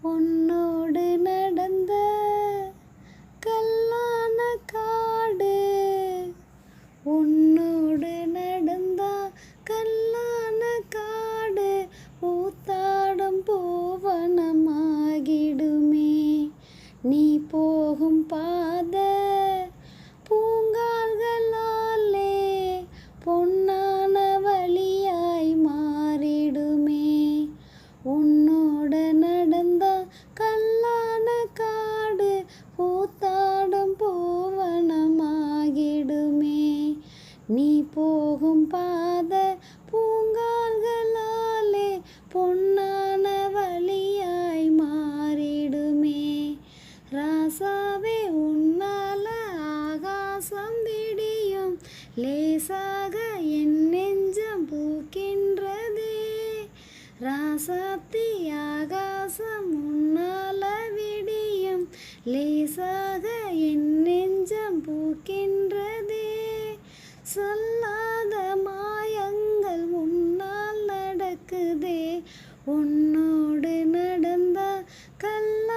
உன்னோடு நடந்த கல்லான காடு, உன்னோடு நடந்தா கல்லான காடு ஊத்தாடும் பூவனமாகிடுமே. நீ போகும் பாத பூங்கால்களாலே பொன்னான வழியாய் மாறிடுமே. உன்னோட நடந்தா கல்லான காடு பூத்தாடும் பூவனமாகிடுமே. நீ போகும் பாத பூங்கால்களாலே பொன்னான வழியாய் மாறிடுமே. ராசாவே உன்னால ஆகாசம் விடியும், லேசாக என் நெஞ்சம் பூக்கின்றதே. ராசாத்தி ஆகாசம் உன்னால விடியும், லேசாக என் நெஞ்சம் பூக்கின்றதே. சொல்லாத மாயங்கள் உன்னால் நடக்குதே. உன்னோடு நடந்த கல்ல